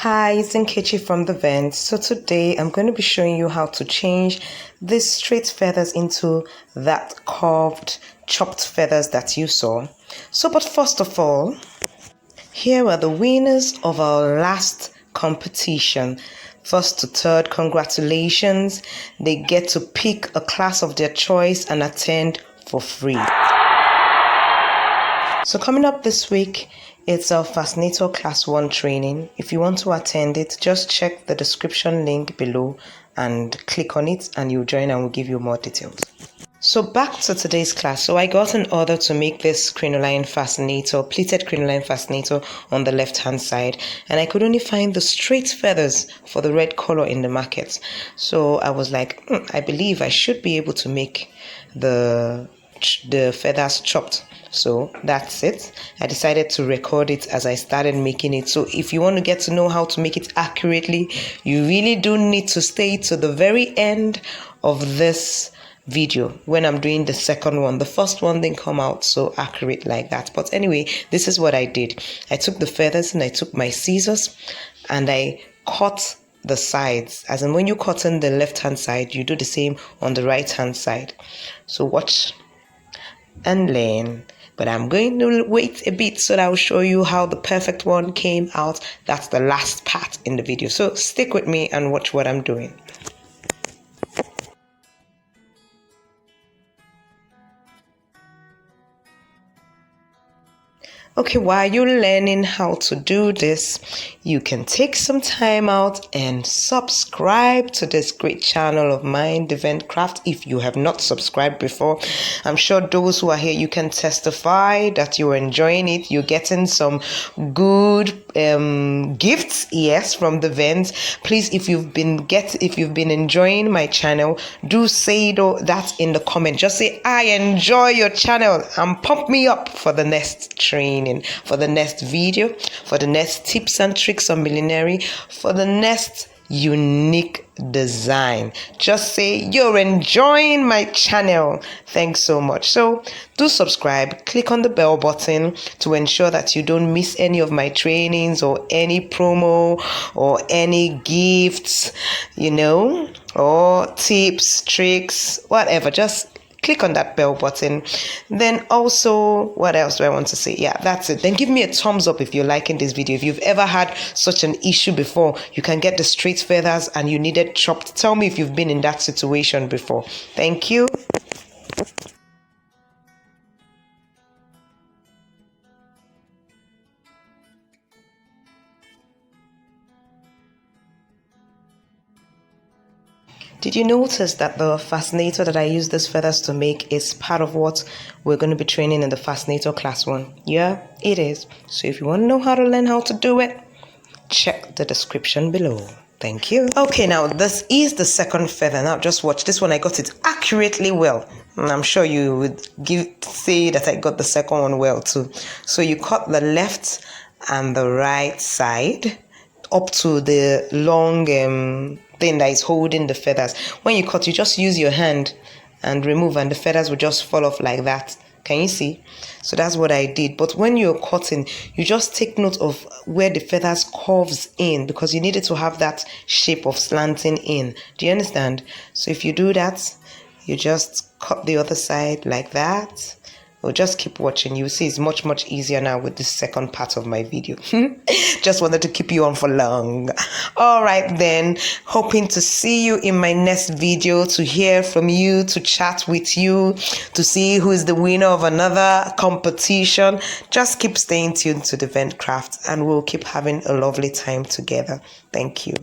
Hi, it's Nkechi from the Vent. So today I'm going to be showing you how to change these straight feathers into that curved chopped feathers that you saw. But first of all, here are the winners of our last competition. First to third, congratulations. They get to pick a class of their choice and attend for free. So coming up this week, it's our Fascinator Class 1 training. If you want to attend it, just check the description link below and click on it and you'll join and we'll give you more details. So back to today's class. So I got an order to make this crinoline fascinator, pleated crinoline fascinator on the left hand side, and I could only find the straight feathers for the red color in the market. So I was like, I believe I should be able to make the feathers chopped. So that's it. I decided to record it as I started making it. So if you want to get to know how to make it accurately, you really do need to stay to the very end of this video when I'm doing the second one. The first one didn't come out so accurate like that. But anyway, this is what I did. I took the feathers and I took my scissors and I cut the sides. As in when you cut on the left hand side, you do the same on the right hand side. So watch and learn. But I'm going to wait a bit so that I'll show you how the perfect one came out. That's the last part in the video. So stick with me and watch what I'm doing. Okay, while you're learning how to do this, you can take some time out and subscribe to this great channel of mine, The Vent Craft. If you have not subscribed before, I'm sure those who are here, you can testify that you're enjoying it. You're getting some good gifts, yes, from the Vent. Please, if you've been enjoying my channel, do say that in the comment. Just say, I enjoy your channel, and pump me up for the next training, for the next video, for the next tips and tricks on millinery, for the next unique design. Just say you're enjoying my channel. Thanks so much. So do subscribe, click on the bell button to ensure that you don't miss any of my trainings or any promo or any gifts, or tips, tricks, whatever. Just click on that bell button. Then also, what else do I want to say? Yeah, that's it. Then give me a thumbs up if you're liking this video. If you've ever had such an issue before, you can get the straight feathers and you needed chopped. Tell me if you've been in that situation before. Thank you. Did you notice that the fascinator that I use these feathers to make is part of what we're going to be training in the Fascinator Class 1? Yeah, it is. So if you want to know how to learn how to do it, check the description below. Thank you. Okay, now this is the second feather. Now just watch. This one, I got it accurately well. And I'm sure you would say that I got the second one well too. So you cut the left and the right side up to the long thing that is holding the feathers. When you cut, you just use your hand and remove, and the feathers will just fall off like that. Can you see? So that's what I did. But when you're cutting, you just take note of where the feathers curves in, because you needed to have that shape of slanting in. Do you understand? So if you do that, you just cut the other side like that. Or just keep watching. You'll see it's much, much easier now with the second part of my video. Just wanted to keep you on for long. All right then. Hoping to see you in my next video, to hear from you, to chat with you, to see who is the winner of another competition. Just keep staying tuned to the Vent Craft and we'll keep having a lovely time together. Thank you.